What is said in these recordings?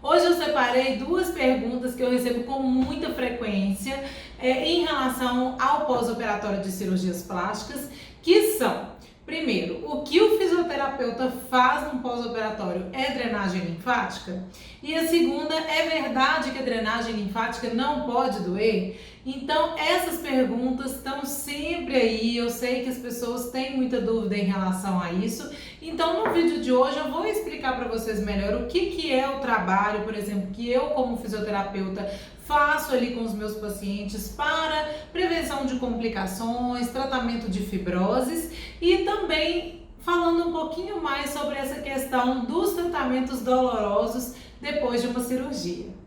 Hoje eu separei duas perguntas que eu recebo com muita frequência em relação ao pós-operatório de cirurgias plásticas, que são: primeiro, o que o fisioterapeuta faz no pós-operatório é drenagem linfática? E a segunda, é verdade que a drenagem linfática não pode doer? Então, essas perguntas estão sempre aí. Eu sei que as pessoas têm muita dúvida em relação a isso. Então, no vídeo de hoje, eu vou explicar para vocês melhor o que é o trabalho, por exemplo, que eu, como fisioterapeuta, faço ali com os meus pacientes para prevenção de complicações, tratamento de fibroses e também falando um pouquinho mais sobre essa questão dos tratamentos dolorosos depois de uma cirurgia.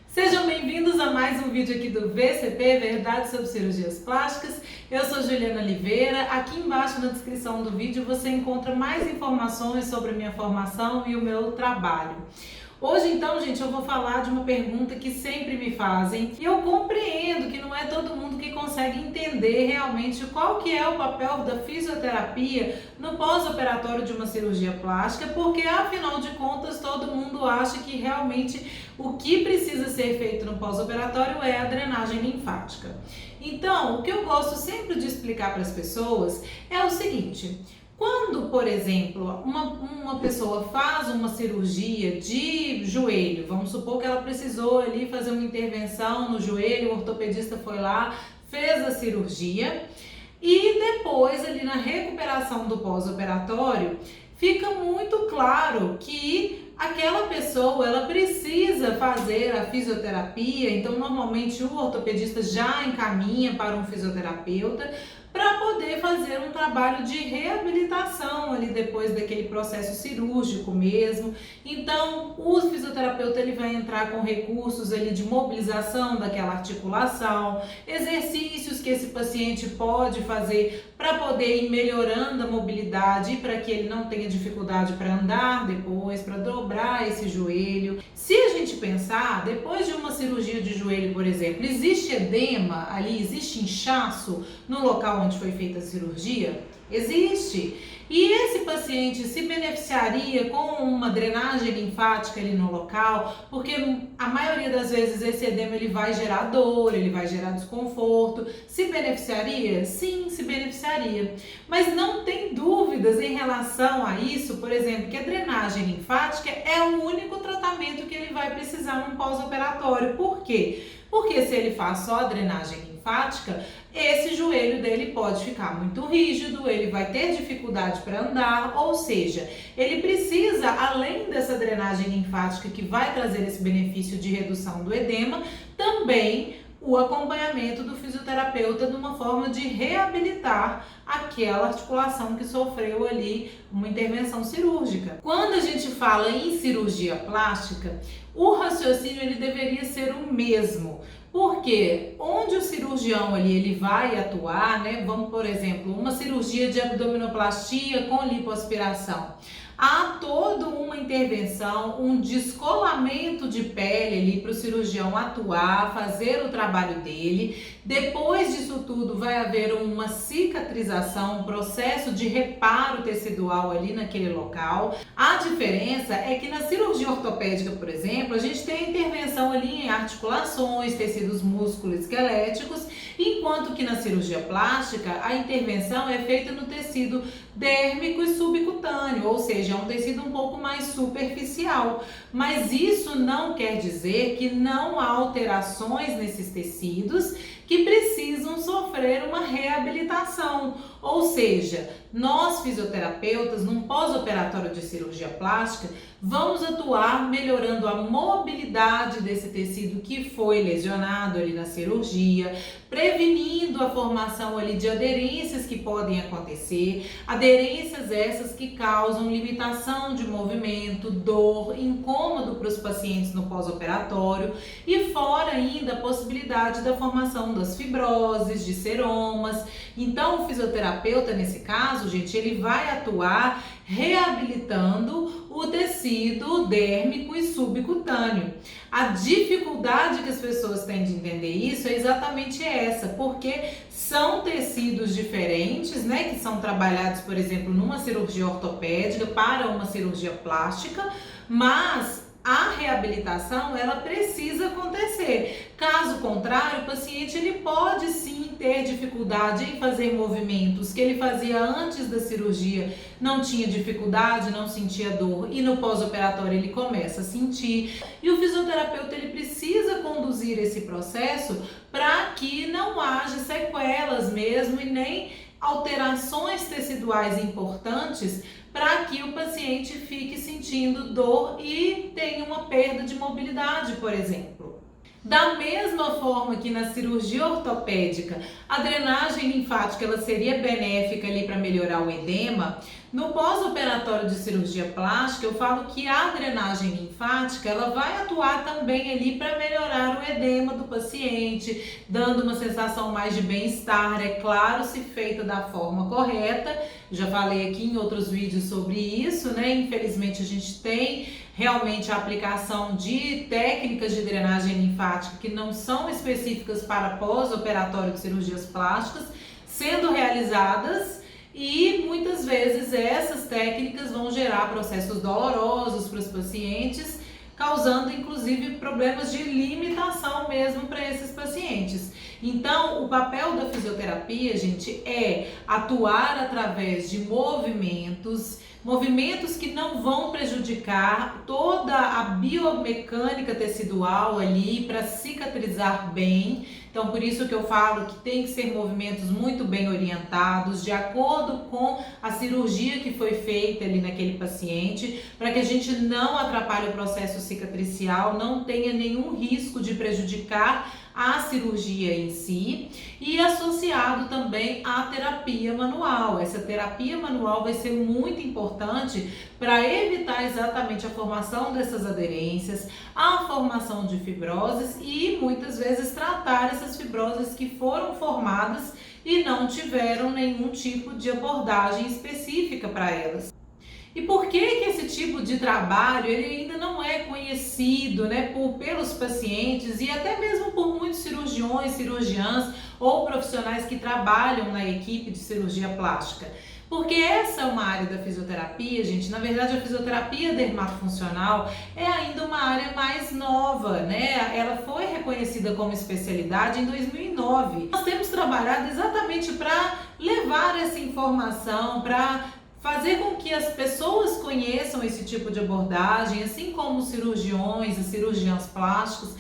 Sejam bem-vindos a mais um vídeo aqui do VCP, Verdade sobre Cirurgias Plásticas. Eu sou Juliana Oliveira. Aqui embaixo na descrição do vídeo você encontra mais informações sobre a minha formação e o meu trabalho. Hoje, então, gente, eu vou falar de uma pergunta que sempre me fazem e eu compreendo que não é todo mundo que consegue entender realmente qual que é o papel da fisioterapia no pós-operatório de uma cirurgia plástica, porque afinal de contas todo mundo acha que realmente o que precisa ser feito no pós-operatório é a drenagem linfática. Então, o que eu gosto sempre de explicar para as pessoas é o seguinte: quando, por exemplo, uma pessoa faz uma cirurgia de joelho, vamos supor que ela precisou ali fazer uma intervenção no joelho, o ortopedista foi lá, fez a cirurgia e depois ali na recuperação do pós-operatório fica muito claro que aquela pessoa ela precisa fazer a fisioterapia. Então normalmente o ortopedista já encaminha para um fisioterapeuta para poder fazer um trabalho de reabilitação ali depois daquele processo cirúrgico mesmo. Então o fisioterapeuta ele vai entrar com recursos ali de mobilização daquela articulação, exercícios que esse paciente pode fazer para poder ir melhorando a mobilidade e para que ele não tenha dificuldade para andar depois, para dobrar esse joelho. Se a gente pensar, depois de uma cirurgia de joelho, por exemplo, existe edema ali, existe inchaço no local onde foi feita a cirurgia? Existe. E esse paciente se beneficiaria com uma drenagem linfática ali no local, porque a maioria das vezes esse edema ele vai gerar dor, ele vai gerar desconforto. Se beneficiaria? Sim, se beneficiaria. Mas não tem dúvidas em relação a isso, por exemplo, que a drenagem linfática é o único tratamento que ele vai precisar num pós-operatório. Por quê? Porque se ele faz só a drenagem linfática, esse joelho dele pode ficar muito rígido, ele vai ter dificuldade para andar, ou seja, ele precisa, além dessa drenagem linfática que vai trazer esse benefício de redução do edema, também o acompanhamento do fisioterapeuta numa forma de reabilitar aquela articulação que sofreu ali uma intervenção cirúrgica. Quando a gente fala em cirurgia plástica, o raciocínio ele deveria ser o mesmo. Porque onde o cirurgião ali ele vai atuar, né? Vamos, por exemplo, uma cirurgia de abdominoplastia com lipoaspiração. Há toda uma intervenção, um descolamento de pele ali para o cirurgião atuar, fazer o trabalho dele. Depois disso tudo vai haver uma cicatrização, um processo de reparo tecidual ali naquele local. A diferença é que na cirurgia ortopédica, por exemplo, a gente tem a intervenção ali em articulações, tecidos músculo-esqueléticos, enquanto que na cirurgia plástica a intervenção é feita no tecido dérmico e subcutâneo, ou seja, é um tecido um pouco mais superficial. Mas isso não quer dizer que não há alterações nesses tecidos que precisam sofrer uma reabilitação. Ou seja, nós fisioterapeutas, num pós-operatório de cirurgia plástica, vamos atuar melhorando a mobilidade desse tecido que foi lesionado ali na cirurgia, prevenindo a formação ali de aderências que podem acontecer, aderências essas que causam limitação de movimento, dor, incômodo para os pacientes no pós-operatório e fora ainda a possibilidade da formação das fibroses, de seromas. Então o fisioterapeuta nesse caso, gente, ele vai atuar reabilitando o tecido dérmico e subcutâneo. A dificuldade que as pessoas têm de entender isso é exatamente essa, porque são tecidos diferentes, né, que são trabalhados, por exemplo, numa cirurgia ortopédica para uma cirurgia plástica, mas a reabilitação ela precisa acontecer. Caso contrário, o paciente ele pode sim ter dificuldade em fazer movimentos que ele fazia antes da cirurgia, não tinha dificuldade, não sentia dor, e no pós-operatório ele começa a sentir. E o fisioterapeuta ele precisa conduzir esse processo para que não haja sequelas mesmo e nem alterações teciduais importantes para que o paciente fique sentindo dor e tenha uma perda de mobilidade, por exemplo. Da mesma forma que na cirurgia ortopédica, a drenagem linfática ela seria benéfica ali para melhorar o edema, no pós-operatório de cirurgia plástica eu falo que a drenagem linfática ela vai atuar também ali para melhorar o edema do paciente, dando uma sensação mais de bem-estar, é claro, se feita da forma correta. Já falei aqui em outros vídeos sobre isso, né? Infelizmente a gente tem realmente a aplicação de técnicas de drenagem linfática que não são específicas para pós-operatório de cirurgias plásticas sendo realizadas, e muitas vezes essas técnicas vão gerar processos dolorosos para os pacientes, causando inclusive problemas de limitação mesmo para esses pacientes. Então, o papel da fisioterapia, gente, é atuar através de movimentos que não vão prejudicar toda a biomecânica tecidual ali para cicatrizar bem. Então, por isso que eu falo que tem que ser movimentos muito bem orientados, de acordo com a cirurgia que foi feita ali naquele paciente, para que a gente não atrapalhe o processo cicatricial, não tenha nenhum risco de prejudicar a cirurgia em si, e associado também à terapia manual. Essa terapia manual vai ser muito importante para evitar exatamente a formação dessas aderências, a formação de fibroses e muitas vezes tratar essas fibroses que foram formadas e não tiveram nenhum tipo de abordagem específica para elas. E por que esse tipo de trabalho ele ainda não é conhecido, né, pelos pacientes e até mesmo por muitos cirurgiões, cirurgiãs ou profissionais que trabalham na equipe de cirurgia plástica? Porque essa é uma área da fisioterapia, gente. Na verdade, a fisioterapia dermatofuncional é ainda uma área mais nova, né? Ela foi reconhecida como especialidade em 2009. Nós temos trabalhado exatamente para levar essa informação, para fazer com que as pessoas conheçam esse tipo de abordagem, assim como os cirurgiões e cirurgiãs plásticos,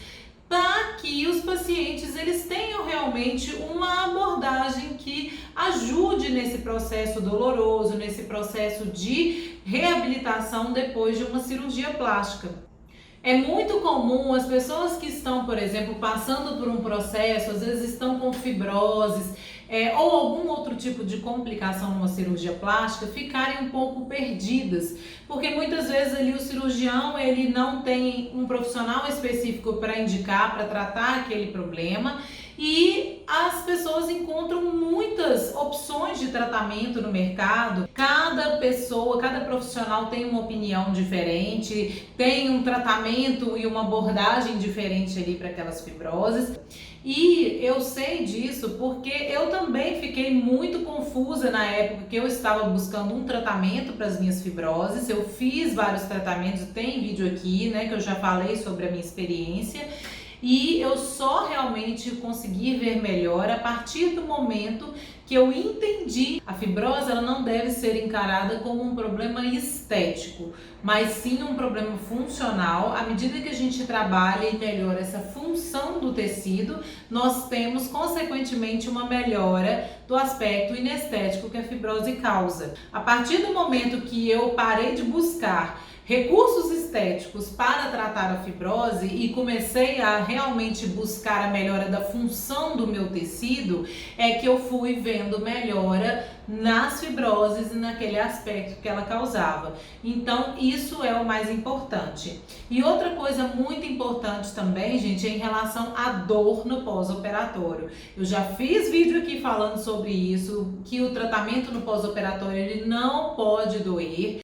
para que os pacientes eles tenham realmente uma abordagem que ajude nesse processo doloroso, nesse processo de reabilitação depois de uma cirurgia plástica. É muito comum as pessoas que estão, por exemplo, passando por um processo, às vezes estão com fibroses, ou algum outro tipo de complicação numa cirurgia plástica, ficarem um pouco perdidas, porque muitas vezes ali o cirurgião ele não tem um profissional específico para indicar, para tratar aquele problema, e as pessoas encontram muitas opções de tratamento no mercado. Cada pessoa, cada profissional tem uma opinião diferente, tem um tratamento e uma abordagem diferente ali para aquelas fibroses. E eu sei disso porque eu também fiquei muito confusa na época que eu estava buscando um tratamento para as minhas fibroses. Eu fiz vários tratamentos, tem vídeo aqui, né, que eu já falei sobre a minha experiência. E eu só realmente consegui ver melhor a partir do momento que eu entendi. A fibrose ela não deve ser encarada como um problema estético, mas sim um problema funcional. À medida que a gente trabalha e melhora essa função do tecido, nós temos consequentemente uma melhora do aspecto inestético que a fibrose causa. A partir do momento que eu parei de buscar recursos estéticos para tratar a fibrose e comecei a realmente buscar a melhora da função do meu tecido, é que eu fui vendo melhora nas fibroses e naquele aspecto que ela causava. Então, isso é o mais importante. E outra coisa muito importante também, gente, é em relação à dor no pós-operatório. Eu já fiz vídeo aqui falando sobre isso, que o tratamento no pós-operatório ele não pode doer.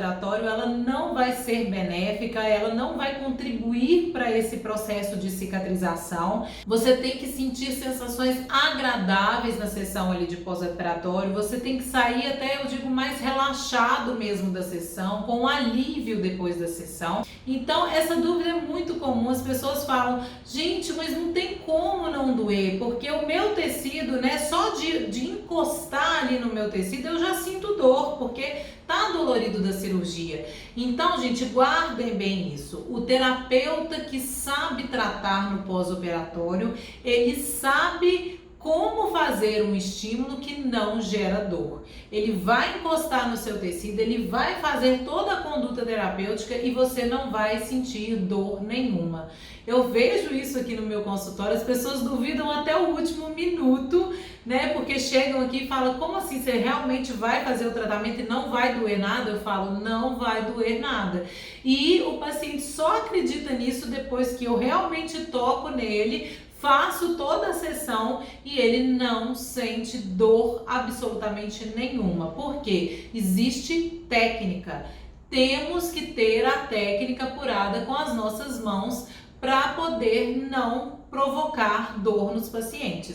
pós-operatório ela não vai ser benéfica, ela não vai contribuir para esse processo de cicatrização. Você tem que sentir sensações agradáveis na sessão ali de pós-operatório, você tem que sair até, eu digo, mais relaxado mesmo da sessão, com alívio depois da sessão. Então essa dúvida é muito comum, as pessoas falam, gente, mas não tem como não doer, porque o meu tecido, né, só de encostar ali no meu tecido eu já sinto dor, porque tá dolorido da cirurgia. Então, gente, guardem bem isso. O terapeuta que sabe tratar no pós-operatório, ele sabe como fazer um estímulo que não gera dor. Ele vai encostar no seu tecido, ele vai fazer toda a conduta terapêutica e você não vai sentir dor nenhuma. Eu vejo isso aqui no meu consultório, as pessoas duvidam até o último minuto, né? Porque chegam aqui e falam, como assim, você realmente vai fazer o tratamento e não vai doer nada? Eu falo, não vai doer nada. E o paciente só acredita nisso depois que eu realmente toco nele, faço toda a sessão e ele não sente dor absolutamente nenhuma. Porque existe técnica. Temos que ter a técnica apurada com as nossas mãos para poder não provocar dor nos pacientes.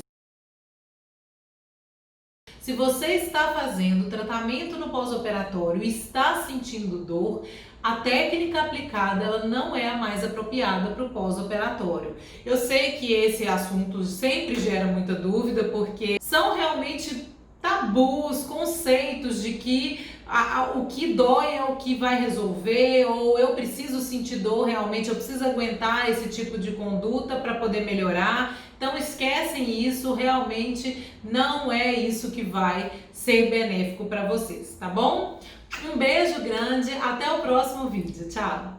Se você está fazendo tratamento no pós-operatório e está sentindo dor, a técnica aplicada ela não é a mais apropriada para o pós-operatório. Eu sei que esse assunto sempre gera muita dúvida, porque são realmente tabus, conceitos de que o que dói é o que vai resolver, ou eu preciso sentir dor realmente, eu preciso aguentar esse tipo de conduta para poder melhorar. Então esquecem isso, realmente não é isso que vai ser benéfico para vocês, tá bom? Um beijo grande, até o próximo vídeo, tchau!